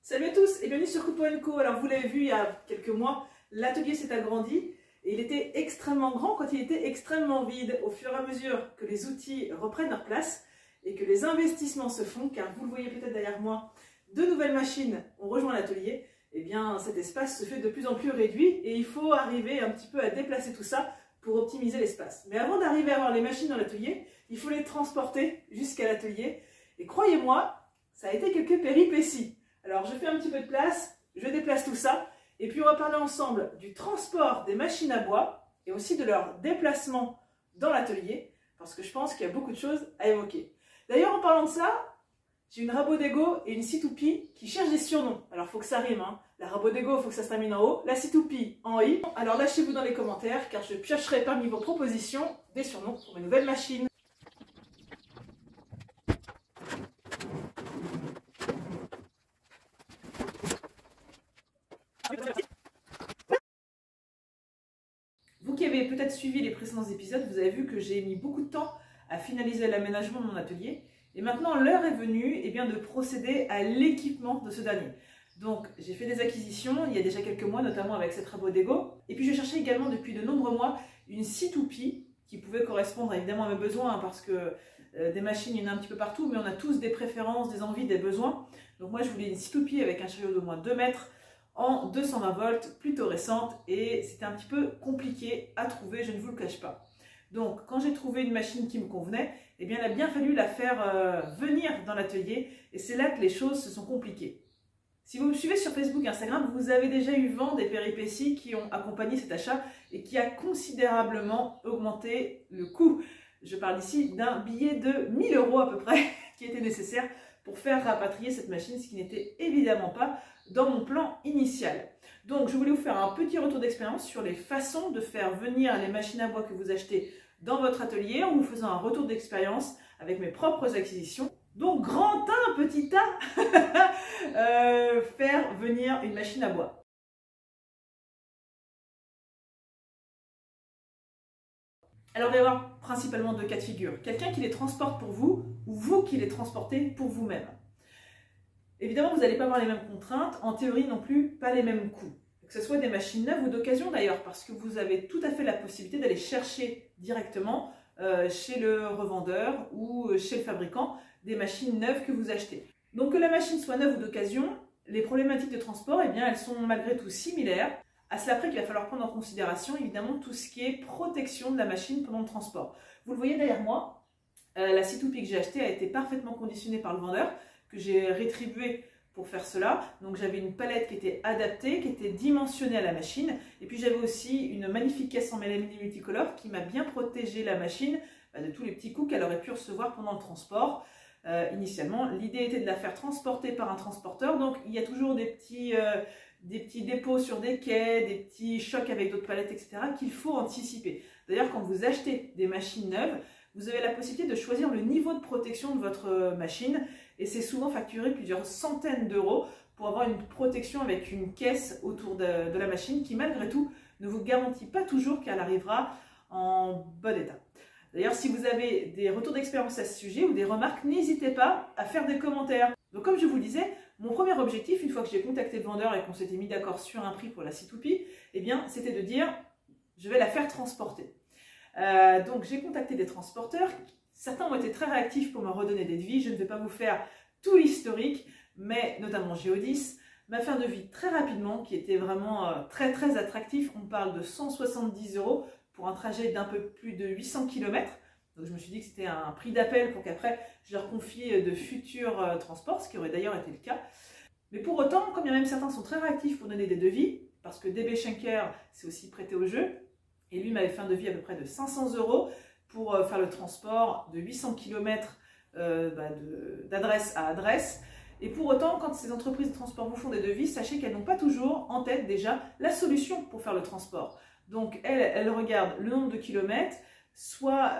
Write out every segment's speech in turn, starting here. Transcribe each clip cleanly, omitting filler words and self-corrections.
Salut à tous et bienvenue sur Coupeau & Co. Alors vous l'avez vu il y a quelques mois, l'atelier s'est agrandi et il était extrêmement grand quand il était extrêmement vide. Au fur et à mesure que les outils reprennent leur place et que les investissements se font, car vous le voyez peut-être derrière moi, de nouvelles machines ont rejoint l'atelier, et bien cet espace se fait de plus en plus réduit et il faut arriver un petit peu à déplacer tout ça pour optimiser l'espace. Mais avant d'arriver à avoir les machines dans l'atelier, il faut les transporter jusqu'à l'atelier et croyez-moi, ça a été quelques péripéties. Alors je fais un petit peu de place, je déplace tout ça et puis on va parler ensemble du transport des machines à bois et aussi de leur déplacement dans l'atelier parce que je pense qu'il y a beaucoup de choses à évoquer. D'ailleurs en parlant de ça, j'ai une Rabodego et une Situpi qui cherchent des surnoms. Alors il faut que ça rime, hein. La Rabodego, il faut que ça se termine en haut, la Situpi en I. Alors lâchez-vous dans les commentaires car je piocherai parmi vos propositions des surnoms pour mes nouvelles machines. Vous qui avez peut-être suivi les précédents épisodes, vous avez vu que j'ai mis beaucoup de temps à finaliser l'aménagement de mon atelier. Et maintenant, l'heure est venue de procéder à l'équipement de ce dernier. Donc, j'ai fait des acquisitions il y a déjà quelques mois, notamment avec cette Rabodego. Et puis, je cherchais également depuis de nombreux mois une Situpi qui pouvait correspondre évidemment à mes besoins parce que des machines, il y en a un petit peu partout, mais on a tous des préférences, des envies, des besoins. Donc, moi, je voulais une Situpi avec un chariot d'au moins 2 mètres en 220 volts, plutôt récente, et c'était un petit peu compliqué à trouver, je ne vous le cache pas. Donc, quand j'ai trouvé une machine qui me convenait, eh bien, il a bien fallu la faire venir dans l'atelier, et c'est là que les choses se sont compliquées. Si vous me suivez sur Facebook et Instagram, vous avez déjà eu vent des péripéties qui ont accompagné cet achat et qui a considérablement augmenté le coût. Je parle ici d'un billet de 1000 € à peu près qui était nécessaire pour faire rapatrier cette machine, ce qui n'était évidemment pas dans mon plan initial. Donc je voulais vous faire un petit retour d'expérience sur les façons de faire venir les machines à bois que vous achetez dans votre atelier en vous faisant un retour d'expérience avec mes propres acquisitions. Donc grand 1, petit A, faire venir une machine à bois. Alors il va y avoir principalement 2 cas de figure. Quelqu'un qui les transporte pour vous ou vous qui les transportez pour vous-même. Évidemment, vous n'allez pas avoir les mêmes contraintes, en théorie non plus, pas les mêmes coûts. Que ce soit des machines neuves ou d'occasion d'ailleurs, parce que vous avez tout à fait la possibilité d'aller chercher directement chez le revendeur ou chez le fabricant des machines neuves que vous achetez. Donc que la machine soit neuve ou d'occasion, les problématiques de transport, elles sont malgré tout similaires. À cela près qu'il va falloir prendre en considération évidemment tout ce qui est protection de la machine pendant le transport. Vous le voyez derrière moi, la Situpi que j'ai achetée a été parfaitement conditionnée par le vendeur, que j'ai rétribué pour faire cela. Donc j'avais une palette qui était adaptée, qui était dimensionnée à la machine. Et puis j'avais aussi une magnifique caisse en mélamine multicolore qui m'a bien protégé la machine de tous les petits coups qu'elle aurait pu recevoir pendant le transport. Initialement, l'idée était de la faire transporter par un transporteur. Donc il y a toujours des petits dépôts sur des quais, des petits chocs avec d'autres palettes, etc. qu'il faut anticiper. D'ailleurs, quand vous achetez des machines neuves, vous avez la possibilité de choisir le niveau de protection de votre machine et c'est souvent facturé plusieurs centaines d'euros pour avoir une protection avec une caisse autour de la machine qui malgré tout ne vous garantit pas toujours qu'elle arrivera en bon état. D'ailleurs, si vous avez des retours d'expérience à ce sujet ou des remarques, n'hésitez pas à faire des commentaires. Donc comme je vous le disais, mon premier objectif, une fois que j'ai contacté le vendeur et qu'on s'était mis d'accord sur un prix pour la Situpi, c'était de dire je vais la faire transporter. Donc j'ai contacté des transporteurs, certains ont été très réactifs pour me redonner des devis, je ne vais pas vous faire tout l'historique, mais notamment Geodis m'a fait un devis très rapidement qui était vraiment très attractif, on parle de 170 € pour un trajet d'un peu plus de 800 km, donc je me suis dit que c'était un prix d'appel pour qu'après je leur confie de futurs transports, ce qui aurait d'ailleurs été le cas. Mais pour autant, comme bien même certains sont très réactifs pour donner des devis, parce que DB Schenker s'est aussi prêté au jeu, et lui m'avait fait un devis à peu près de 500 € pour faire le transport de 800 km d'adresse à adresse. Et pour autant, quand ces entreprises de transport vous font des devis, sachez qu'elles n'ont pas toujours en tête déjà la solution pour faire le transport. Donc elles regardent le nombre de kilomètres, soit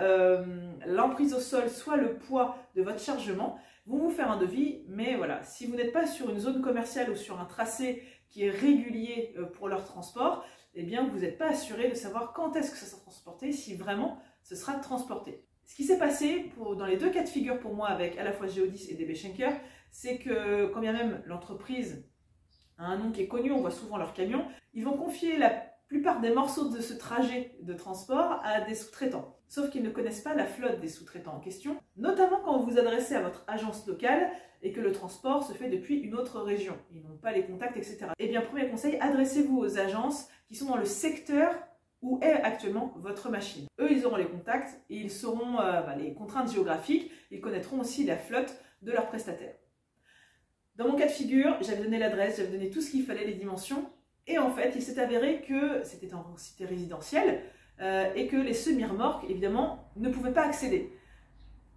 l'emprise au sol, soit le poids de votre chargement, vont vous faire un devis, mais voilà, si vous n'êtes pas sur une zone commerciale ou sur un tracé qui est régulier pour leur transport, eh bien vous n'êtes pas assuré de savoir quand est-ce que ça sera transporté, si vraiment ce sera transporté. Ce qui s'est passé dans les 2 cas de figure pour moi avec à la fois Geodis et DB Schenker, c'est que quand bien même l'entreprise un nom qui est connu, on voit souvent leurs camions, ils vont confier la plupart des morceaux de ce trajet de transport à des sous-traitants. Sauf qu'ils ne connaissent pas la flotte des sous-traitants en question, notamment quand vous vous adressez à votre agence locale et que le transport se fait depuis une autre région. Ils n'ont pas les contacts, etc. Eh bien, premier conseil, adressez-vous aux agences qui sont dans le secteur où est actuellement votre machine. Eux, ils auront les contacts et ils sauront les contraintes géographiques, ils connaîtront aussi la flotte de leurs prestataires. Dans mon cas de figure, j'avais donné l'adresse, j'avais donné tout ce qu'il fallait, les dimensions, et en fait, il s'est avéré que c'était en cité résidentielle et que les semi-remorques, évidemment, ne pouvaient pas accéder.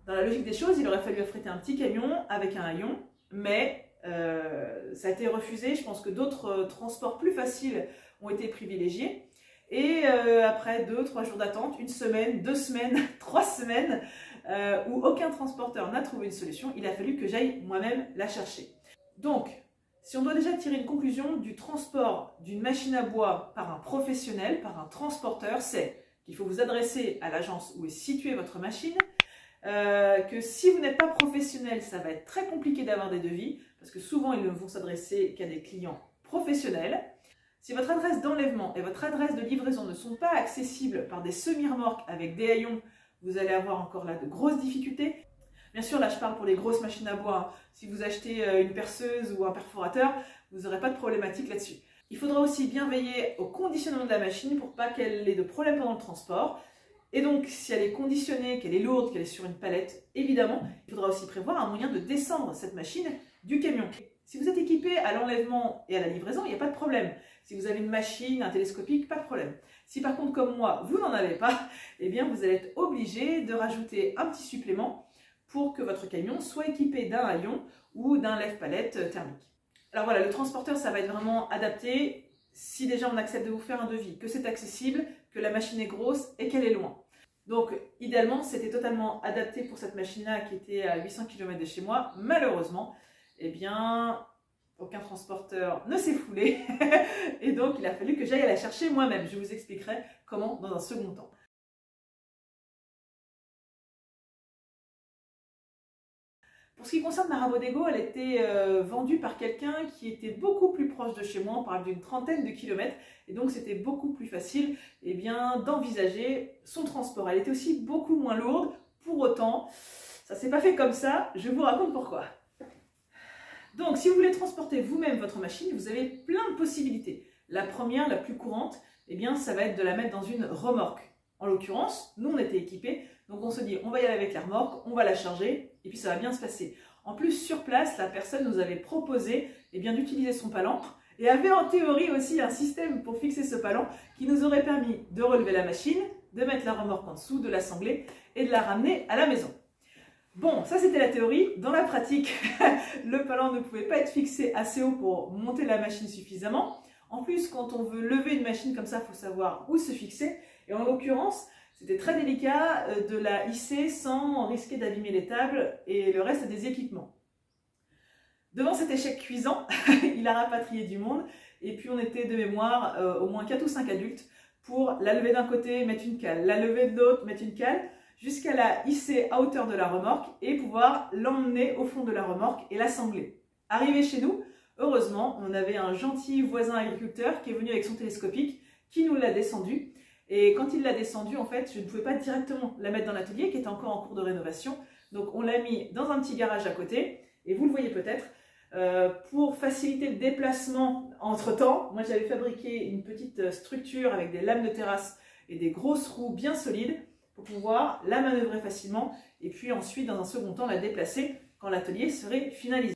Dans la logique des choses, il aurait fallu affréter un petit camion avec un haillon, mais ça a été refusé. Je pense que d'autres transports plus faciles ont été privilégiés. Et après 2-3 jours d'attente, 1 semaine, 2 semaines, 3 semaines, où aucun transporteur n'a trouvé une solution, il a fallu que j'aille moi-même la chercher. Donc, si on doit déjà tirer une conclusion du transport d'une machine à bois par un professionnel, par un transporteur, c'est qu'il faut vous adresser à l'agence où est située votre machine, que si vous n'êtes pas professionnel, ça va être très compliqué d'avoir des devis, parce que souvent ils ne vont s'adresser qu'à des clients professionnels. Si votre adresse d'enlèvement et votre adresse de livraison ne sont pas accessibles par des semi-remorques avec des haillons, vous allez avoir encore là de grosses difficultés. Bien sûr, là je parle pour les grosses machines à bois. Si vous achetez une perceuse ou un perforateur, vous n'aurez pas de problématique là-dessus. Il faudra aussi bien veiller au conditionnement de la machine pour pas qu'elle ait de problème pendant le transport. Et donc, si elle est conditionnée, qu'elle est lourde, qu'elle est sur une palette, évidemment, il faudra aussi prévoir un moyen de descendre cette machine du camion. Si vous êtes équipé à l'enlèvement et à la livraison, il n'y a pas de problème. Si vous avez une machine, un télescopique, pas de problème. Si par contre, comme moi, vous n'en avez pas, eh bien, vous allez être obligé de rajouter un petit supplément pour que votre camion soit équipé d'un haillon ou d'un lève-palette thermique. Alors voilà, le transporteur, ça va être vraiment adapté si déjà on accepte de vous faire un devis, que c'est accessible, que la machine est grosse et qu'elle est loin. Donc, idéalement, c'était totalement adapté pour cette machine-là qui était à 800 km de chez moi. Malheureusement, eh bien, aucun transporteur ne s'est foulé et donc il a fallu que j'aille la chercher moi-même. Je vous expliquerai comment dans un second temps. Pour ce qui concerne ma Rabodego, elle était vendue par quelqu'un qui était beaucoup plus proche de chez moi, on parle d'une 30aine de kilomètres, et donc c'était beaucoup plus facile d'envisager son transport. Elle était aussi beaucoup moins lourde, pour autant, ça s'est pas fait comme ça, je vous raconte pourquoi. Donc si vous voulez transporter vous-même votre machine, vous avez plein de possibilités. La première, la plus courante, eh bien, ça va être de la mettre dans une remorque. En l'occurrence, nous on était équipés, donc on se dit on va y aller avec la remorque, on va la charger et puis ça va bien se passer. En plus sur place, la personne nous avait proposé d'utiliser son palanque et avait en théorie aussi un système pour fixer ce palan qui nous aurait permis de relever la machine, de mettre la remorque en dessous, de l'assembler et de la ramener à la maison. Bon, ça c'était la théorie. Dans la pratique, le palan ne pouvait pas être fixé assez haut pour monter la machine suffisamment. En plus, quand on veut lever une machine comme ça, il faut savoir où se fixer. Et en l'occurrence, c'était très délicat de la hisser sans risquer d'abîmer les tables et le reste des équipements. Devant cet échec cuisant, il a rapatrié du monde et puis on était de mémoire au moins 4 ou 5 adultes pour la lever d'un côté, mettre une cale, la lever de l'autre, mettre une cale, jusqu'à la hisser à hauteur de la remorque et pouvoir l'emmener au fond de la remorque et l'assembler. Arrivé chez nous, heureusement, on avait un gentil voisin agriculteur qui est venu avec son télescopique, qui nous l'a descendu. Et quand il l'a descendu, en fait, je ne pouvais pas directement la mettre dans l'atelier qui était encore en cours de rénovation. Donc on l'a mis dans un petit garage à côté, et vous le voyez peut-être, pour faciliter le déplacement entre-temps. Moi j'avais fabriqué une petite structure avec des lames de terrasse et des grosses roues bien solides pour pouvoir la manœuvrer facilement et puis ensuite dans un second temps la déplacer quand l'atelier serait finalisé.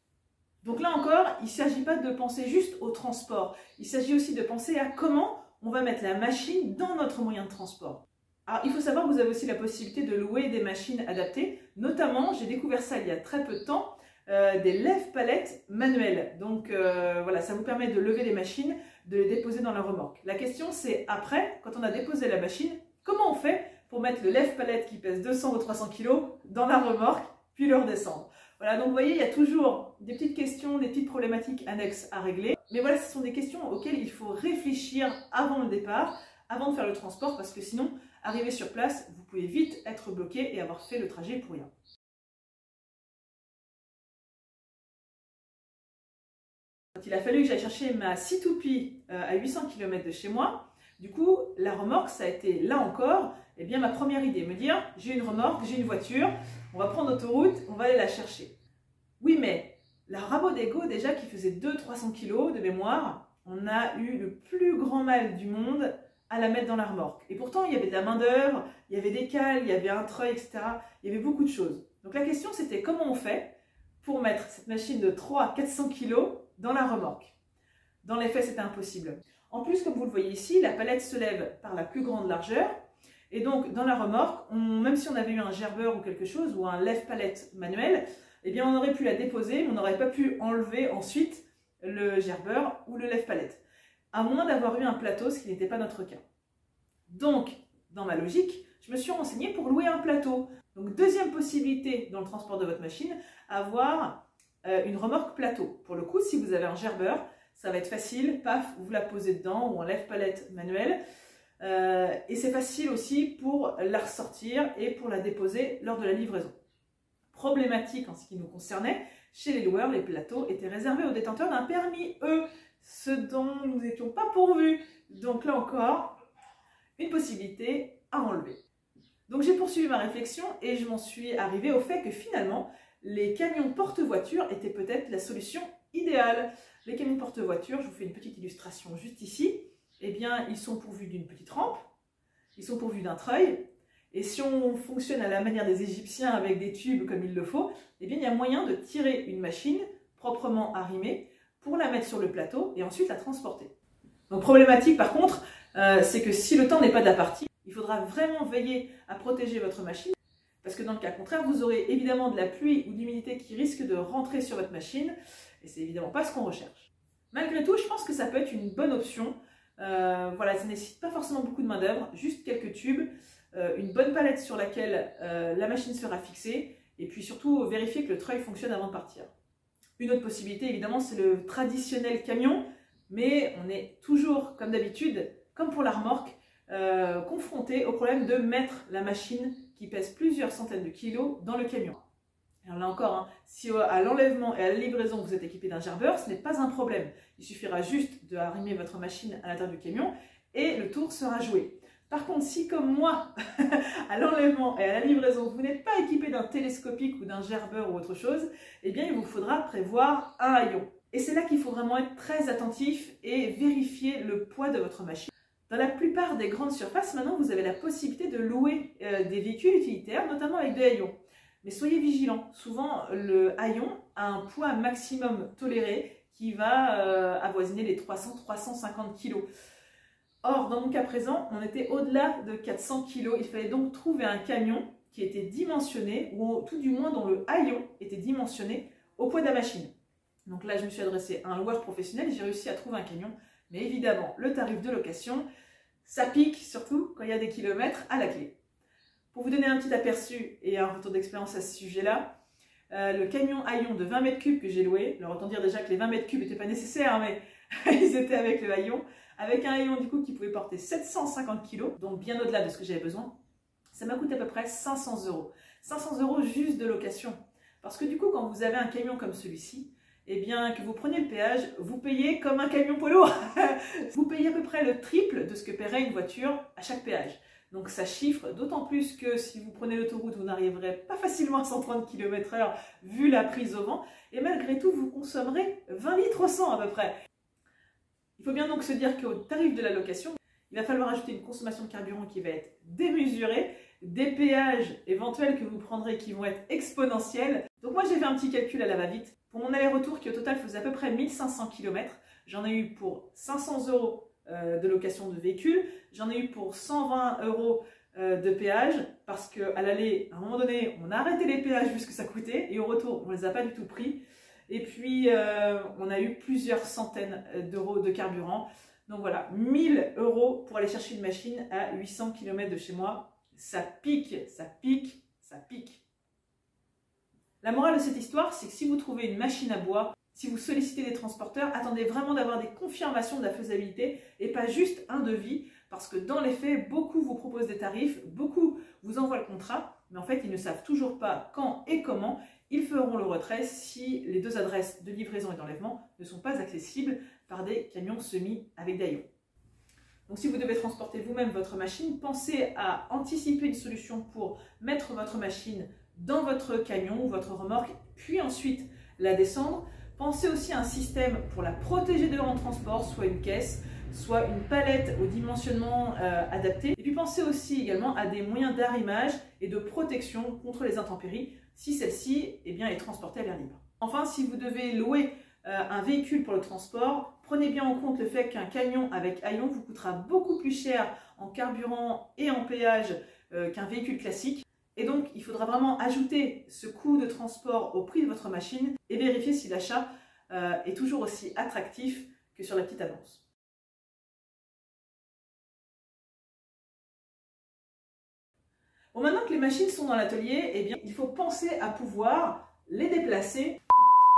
Donc là encore, il ne s'agit pas de penser juste au transport, il s'agit aussi de penser à comment on va mettre la machine dans notre moyen de transport. Alors il faut savoir que vous avez aussi la possibilité de louer des machines adaptées, notamment j'ai découvert ça il y a très peu de temps, des lève-palettes manuelles. Donc voilà, ça vous permet de lever les machines, de les déposer dans la remorque. La question c'est après, quand on a déposé la machine, comment on fait pour mettre le lève-palette qui pèse 200 ou 300 kg dans la remorque, puis le redescendre. Voilà, donc vous voyez, il y a toujours des petites questions, des petites problématiques annexes à régler. Mais voilà, ce sont des questions auxquelles il faut réfléchir avant le départ, avant de faire le transport, parce que sinon, arrivé sur place, vous pouvez vite être bloqué et avoir fait le trajet pour rien. il a fallu que j'aille chercher ma C2P à 800 km de chez moi. Du coup, la remorque, ça a été là encore, eh bien, ma première idée, me dire, j'ai une remorque, j'ai une voiture, on va prendre l'autoroute, on va aller la chercher. Oui, mais la Rabodego, déjà, qui faisait 200-300 kg de mémoire, on a eu le plus grand mal du monde à la mettre dans la remorque. Et pourtant, il y avait de la main-d'œuvre, il y avait des cales, il y avait un treuil, etc. Il y avait beaucoup de choses. Donc la question, c'était comment on fait pour mettre cette machine de 300-400 kg dans la remorque. Dans les faits, c'était impossible. En plus, comme vous le voyez ici, la palette se lève par la plus grande largeur. Et donc, dans la remorque, même si on avait eu un gerbeur ou quelque chose, ou un lève-palette manuel, eh bien, on aurait pu la déposer, mais on n'aurait pas pu enlever ensuite le gerbeur ou le lève-palette, à moins d'avoir eu un plateau, ce qui n'était pas notre cas. Donc, dans ma logique, je me suis renseignée pour louer un plateau. Donc, deuxième possibilité dans le transport de votre machine, avoir une remorque plateau. Pour le coup, si vous avez un gerbeur, ça va être facile, paf, vous la posez dedans, ou un lève-palette manuel. Et c'est facile aussi pour la ressortir et pour la déposer lors de la livraison. Problématique en ce qui nous concernait, chez les loueurs, les plateaux étaient réservés aux détenteurs d'un permis E, ce dont nous n'étions pas pourvus. Donc là encore, une possibilité à enlever. Donc j'ai poursuivi ma réflexion et je m'en suis arrivée au fait que finalement, les camions porte-voitures étaient peut-être la solution idéale. Les camions porte-voitures, je vous fais une petite illustration juste ici, eh bien ils sont pourvus d'une petite rampe, ils sont pourvus d'un treuil, et si on fonctionne à la manière des Égyptiens avec des tubes comme il le faut, eh bien il y a moyen de tirer une machine proprement arrimée pour la mettre sur le plateau et ensuite la transporter. Donc problématique par contre, c'est que si le temps n'est pas de la partie, il faudra vraiment veiller à protéger votre machine, parce que dans le cas contraire, vous aurez évidemment de la pluie ou de l'humidité qui risque de rentrer sur votre machine, et c'est évidemment pas ce qu'on recherche. Malgré tout, je pense que ça peut être une bonne option. Voilà, ça ne nécessite pas forcément beaucoup de main d'œuvre, juste quelques tubes, une bonne palette sur laquelle la machine sera fixée, et puis surtout vérifier que le treuil fonctionne avant de partir. Une autre possibilité, évidemment, c'est le traditionnel camion, mais on est toujours, comme d'habitude, comme pour la remorque, confronté au problème de mettre la machine qui pèse plusieurs centaines de kilos dans le camion. Alors là encore, hein, si à l'enlèvement et à la livraison vous êtes équipé d'un gerbeur, ce n'est pas un problème. Il suffira juste de arrimer votre machine à l'intérieur du camion et le tour sera joué. Par contre, si comme moi, à l'enlèvement et à la livraison, vous n'êtes pas équipé d'un télescopique ou d'un gerbeur ou autre chose, eh bien il vous faudra prévoir un haillon. Et c'est là qu'il faut vraiment être très attentif et vérifier le poids de votre machine. Dans la plupart des grandes surfaces, maintenant, vous avez la possibilité de louer des véhicules utilitaires, notamment avec des haillons. Mais soyez vigilants. Souvent, le haillon a un poids maximum toléré qui va avoisiner les 300-350 kg. Or, dans mon cas présent, on était au-delà de 400 kg. Il fallait donc trouver un camion qui était dimensionné, ou tout du moins dont le haillon était dimensionné au poids de la machine. Donc là, je me suis adressée à un loueur professionnel et j'ai réussi à trouver un camion. Mais évidemment, le tarif de location, ça pique, surtout quand il y a des kilomètres à la clé. Pour vous donner un petit aperçu et un retour d'expérience à ce sujet-là, le camion haillon de 20 mètres cubes que j'ai loué, alors autant dire déjà que les 20 mètres cubes n'étaient pas nécessaires, hein, mais ils étaient avec le haillon, avec un haillon du coup qui pouvait porter 750 kg, donc bien au-delà de ce que j'avais besoin, ça m'a coûté à peu près 500 €. 500 € juste de location. Parce que du coup, quand vous avez un camion comme celui-ci, eh bien, que vous preniez le péage, vous payez comme un camion poids lourd. Vous payez à peu près le triple de ce que paierait une voiture à chaque péage. Donc ça chiffre, d'autant plus que si vous prenez l'autoroute, vous n'arriverez pas facilement à 130 km/h vu la prise au vent. Et malgré tout, vous consommerez 20 litres au 100 à peu près. Il faut bien donc se dire qu'au tarif de la location, il va falloir ajouter une consommation de carburant qui va être démesurée, des péages éventuels que vous prendrez qui vont être exponentiels. Donc moi j'ai fait un petit calcul à la va-vite. Pour mon aller-retour qui au total faisait à peu près 1500 km, j'en ai eu pour 500 € de location de véhicule, j'en ai eu pour 120 € de péage parce qu'à l'aller, à un moment donné, on a arrêté les péages vu ce que ça coûtait et au retour, on ne les a pas du tout pris. Et puis, on a eu plusieurs centaines d'euros de carburant. Donc voilà, 1000 € pour aller chercher une machine à 800 km de chez moi. Ça pique, ça pique, ça pique. La morale de cette histoire, c'est que si vous trouvez une machine à bois, si vous sollicitez des transporteurs, attendez vraiment d'avoir des confirmations de la faisabilité et pas juste un devis, parce que dans les faits, beaucoup vous proposent des tarifs, beaucoup vous envoient le contrat, mais en fait, ils ne savent toujours pas quand et comment, ils feront le retrait si les 2 adresses de livraison et d'enlèvement ne sont pas accessibles par des camions semis avec Daillon. Donc si vous devez transporter vous-même votre machine, pensez à anticiper une solution pour mettre votre machine dans votre camion ou votre remorque, puis ensuite la descendre. Pensez aussi à un système pour la protéger de en transport, soit une caisse, soit une palette au dimensionnement adapté. Et puis pensez aussi également à des moyens d'arrimage et de protection contre les intempéries, si celle-ci est transportée à l'air libre. Enfin, si vous devez louer un véhicule pour le transport, prenez bien en compte le fait qu'un camion avec haillons vous coûtera beaucoup plus cher en carburant et en péage qu'un véhicule classique. Et donc, il faudra vraiment ajouter ce coût de transport au prix de votre machine et vérifier si l'achat est toujours aussi attractif que sur la petite annonce. Bon, maintenant que les machines sont dans l'atelier, il faut penser à pouvoir les déplacer.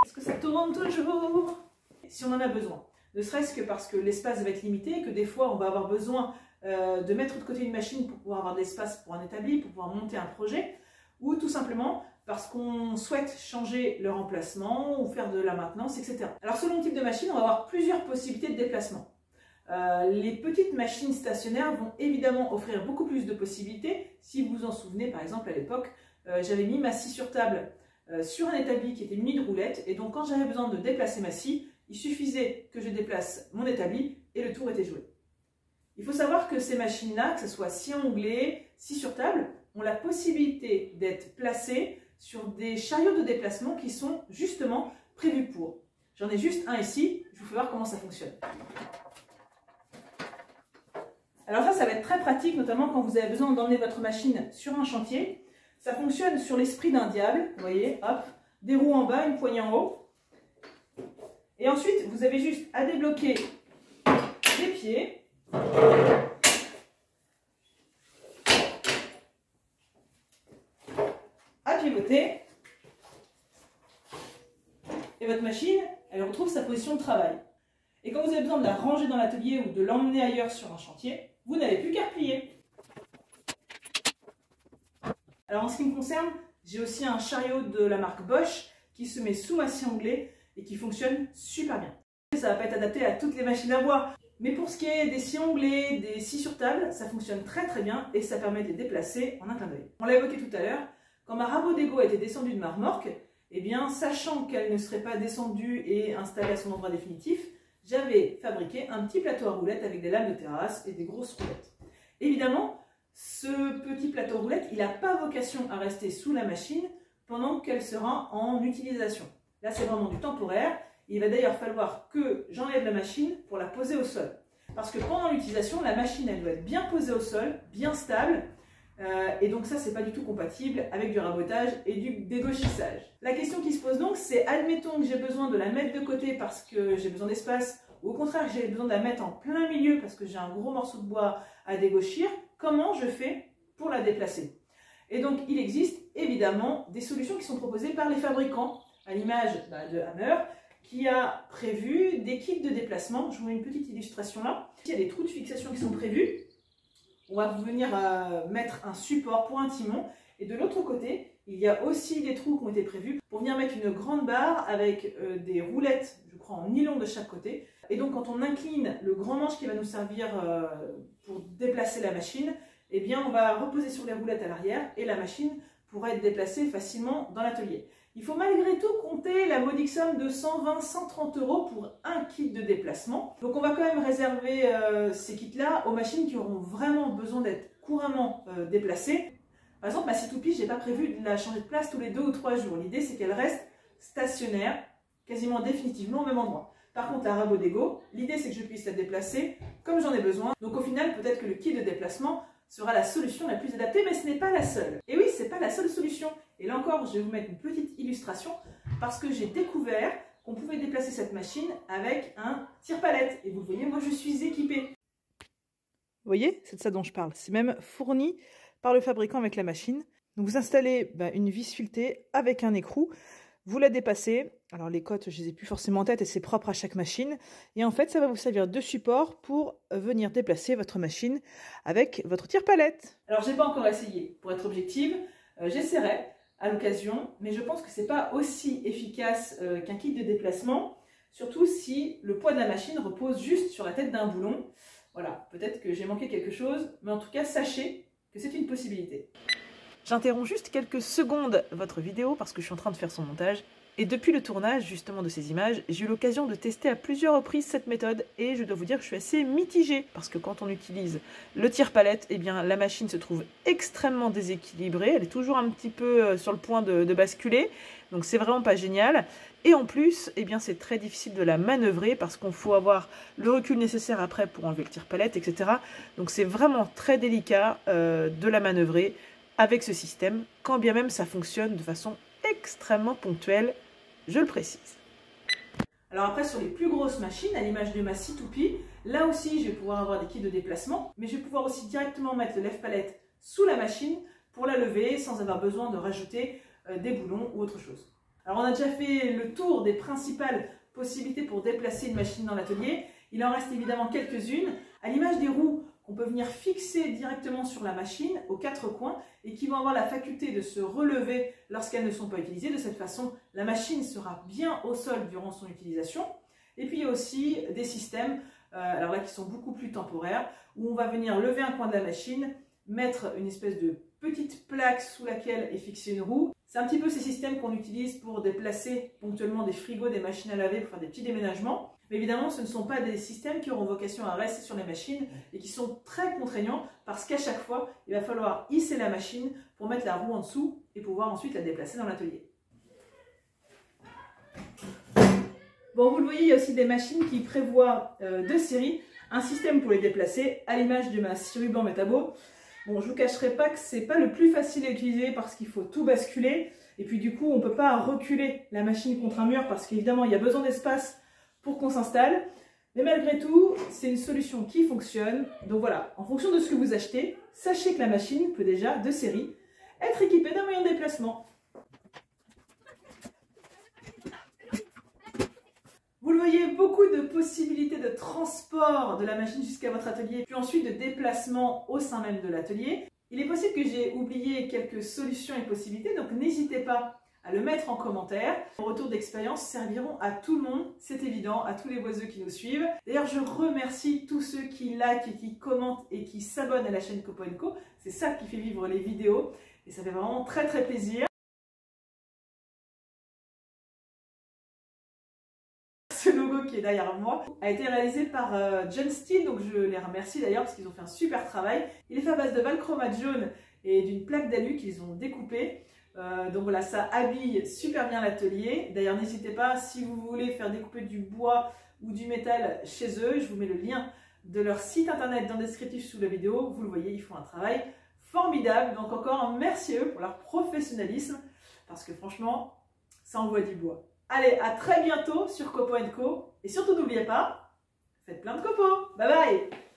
Est-ce que ça tourne toujours? Si on en a besoin. Ne serait-ce que parce que l'espace va être limité et que des fois, on va avoir besoin de mettre de côté une machine pour pouvoir avoir de l'espace pour un établi, pour pouvoir monter un projet, ou tout simplement parce qu'on souhaite changer leur emplacement ou faire de la maintenance, etc. Alors selon le type de machine, on va avoir plusieurs possibilités de déplacement. Les petites machines stationnaires vont évidemment offrir beaucoup plus de possibilités. Si vous vous en souvenez, par exemple à l'époque, j'avais mis ma scie sur table sur un établi qui était muni de roulettes, et donc quand j'avais besoin de déplacer ma scie, il suffisait que je déplace mon établi et le tour était joué. Il faut savoir que ces machines-là, que ce soit scie onglée, scie sur table, ont la possibilité d'être placées sur des chariots de déplacement qui sont justement prévus pour. J'en ai juste un ici, je vous fais voir comment ça fonctionne. Alors ça va être très pratique, notamment quand vous avez besoin d'emmener votre machine sur un chantier. Ça fonctionne sur l'esprit d'un diable, vous voyez, hop, des roues en bas, une poignée en haut. Et ensuite, vous avez juste à débloquer les pieds. À pivoter. Et votre machine, elle retrouve sa position de travail. Et quand vous avez besoin de la ranger dans l'atelier ou de l'emmener ailleurs sur un chantier, vous n'avez plus qu'à replier. Alors en ce qui me concerne, j'ai aussi un chariot de la marque Bosch qui se met sous ma scie onglée et qui fonctionne super bien. Ça ne va pas être adapté à toutes les machines à bois, mais pour ce qui est des scies onglées, des scies sur table, ça fonctionne très très bien et ça permet de les déplacer en un clin d'œil. On l'a évoqué tout à l'heure, quand ma rabot d'Ego a été descendue de ma remorque, sachant qu'elle ne serait pas descendue et installée à son endroit définitif, j'avais fabriqué un petit plateau à roulettes avec des lames de terrasse et des grosses roulettes. Évidemment, ce petit plateau roulette, il n'a pas vocation à rester sous la machine pendant qu'elle sera en utilisation. Là, c'est vraiment du temporaire. Il va d'ailleurs falloir que j'enlève la machine pour la poser au sol. Parce que pendant l'utilisation, la machine, elle doit être bien posée au sol, bien stable. Et donc ça, c'est pas du tout compatible avec du rabotage et du dégauchissage. La question qui se pose donc, c'est admettons que j'ai besoin de la mettre de côté parce que j'ai besoin d'espace, ou au contraire que j'ai besoin de la mettre en plein milieu parce que j'ai un gros morceau de bois à dégauchir. Comment je fais pour la déplacer? Et donc, il existe évidemment des solutions qui sont proposées par les fabricants, à l'image de Hammer, qui a prévu des kits de déplacement. Je vous mets une petite illustration là. Il y a des trous de fixation qui sont prévus. On va venir mettre un support pour un timon. Et de l'autre côté, il y a aussi des trous qui ont été prévus pour venir mettre une grande barre avec des roulettes, je crois, en nylon de chaque côté. Et donc, quand on incline le grand manche qui va nous servir pour déplacer la machine, on va reposer sur les roulettes à l'arrière et la machine pourra être déplacée facilement dans l'atelier. Il faut malgré tout compter la modique somme de 120-130 € pour un kit de déplacement. Donc on va quand même réserver ces kits-là aux machines qui auront vraiment besoin d'être couramment déplacées. Par exemple, ma scie toupie, je n'ai pas prévu de la changer de place tous les 2 ou 3 jours. L'idée, c'est qu'elle reste stationnaire, quasiment définitivement au même endroit. Par contre, la rabot d'Ego, l'idée, c'est que je puisse la déplacer comme j'en ai besoin. Donc au final, peut-être que le kit de déplacement sera la solution la plus adaptée, mais ce n'est pas la seule. Et oui, ce n'est pas la seule solution. Et là encore, je vais vous mettre une petite illustration parce que j'ai découvert qu'on pouvait déplacer cette machine avec un tire-palette. Et vous le voyez, moi je suis équipée. Vous voyez, c'est de ça dont je parle. C'est même fourni par le fabricant avec la machine. Donc vous installez une vis filetée avec un écrou. Vous la dépassez. Alors les cotes, je ne les ai plus forcément en tête et c'est propre à chaque machine. Et en fait, ça va vous servir de support pour venir déplacer votre machine avec votre tire-palette. Alors, je n'ai pas encore essayé. Pour être objective, j'essaierai. à l'occasion, mais je pense que c'est pas aussi efficace qu'un kit de déplacement, surtout si le poids de la machine repose juste sur la tête d'un boulon. Voilà, peut-être que j'ai manqué quelque chose, mais en tout cas, sachez que c'est une possibilité. J'interromps juste quelques secondes votre vidéo parce que je suis en train de faire son montage. Et depuis le tournage justement de ces images, j'ai eu l'occasion de tester à plusieurs reprises cette méthode et je dois vous dire que je suis assez mitigée parce que quand on utilise le tire-palette, eh bien la machine se trouve extrêmement déséquilibrée, elle est toujours un petit peu sur le point de basculer, donc c'est vraiment pas génial. Et en plus, eh bien c'est très difficile de la manœuvrer parce qu'on faut avoir le recul nécessaire après pour enlever le tire-palette, etc. Donc c'est vraiment très délicat de la manœuvrer avec ce système, quand bien même ça fonctionne de façon extrêmement ponctuelle. Je le précise. Alors après, sur les plus grosses machines, à l'image de ma C2P, là aussi, je vais pouvoir avoir des kits de déplacement, mais je vais pouvoir aussi directement mettre le lève-palette sous la machine pour la lever sans avoir besoin de rajouter des boulons ou autre chose. Alors on a déjà fait le tour des principales possibilités pour déplacer une machine dans l'atelier. Il en reste évidemment quelques-unes. À l'image des roues qu'on peut venir fixer directement sur la machine aux quatre coins et qui vont avoir la faculté de se relever lorsqu'elles ne sont pas utilisées. De cette façon, la machine sera bien au sol durant son utilisation. Et puis il y a aussi des systèmes, alors là qui sont beaucoup plus temporaires, où on va venir lever un coin de la machine, mettre une espèce de petite plaque sous laquelle est fixée une roue. C'est un petit peu ces systèmes qu'on utilise pour déplacer ponctuellement des frigos, des machines à laver, pour faire des petits déménagements. Mais évidemment, ce ne sont pas des systèmes qui auront vocation à rester sur les machines et qui sont très contraignants parce qu'à chaque fois, il va falloir hisser la machine pour mettre la roue en dessous et pouvoir ensuite la déplacer dans l'atelier. Bon, vous le voyez, il y a aussi des machines qui prévoient de série un système pour les déplacer, à l'image de ma Ruban Metabo. Bon, je ne vous cacherai pas que ce n'est pas le plus facile à utiliser parce qu'il faut tout basculer. Et puis du coup, on ne peut pas reculer la machine contre un mur parce qu'évidemment, il y a besoin d'espace pour qu'on s'installe. Mais malgré tout, c'est une solution qui fonctionne. Donc voilà, en fonction de ce que vous achetez, sachez que la machine peut déjà, de série, être équipée d'un moyen de déplacement. Vous le voyez, beaucoup de possibilités de transport de la machine jusqu'à votre atelier, puis ensuite de déplacement au sein même de l'atelier. Il est possible que j'ai oublié quelques solutions et possibilités, donc n'hésitez pas à le mettre en commentaire. Vos retours d'expérience serviront à tout le monde, c'est évident, à tous les voisins qui nous suivent. D'ailleurs, je remercie tous ceux qui likent et qui commentent et qui s'abonnent à la chaîne Copo & Co. C'est ça qui fait vivre les vidéos et ça fait vraiment très très plaisir. Ce logo qui est derrière moi a été réalisé par John Steele, donc je les remercie d'ailleurs parce qu'ils ont fait un super travail. Il est fait à base de valchromate jaune et d'une plaque d'alu qu'ils ont découpée. Donc voilà, ça habille super bien l'atelier. D'ailleurs, n'hésitez pas, si vous voulez faire découper du bois ou du métal chez eux, je vous mets le lien de leur site internet dans le descriptif sous la vidéo. Vous le voyez, ils font un travail formidable. Donc encore merci à eux pour leur professionnalisme parce que franchement, ça envoie du bois. Allez, à très bientôt sur Copo & Co. Et surtout, n'oubliez pas, faites plein de copeaux. Bye bye!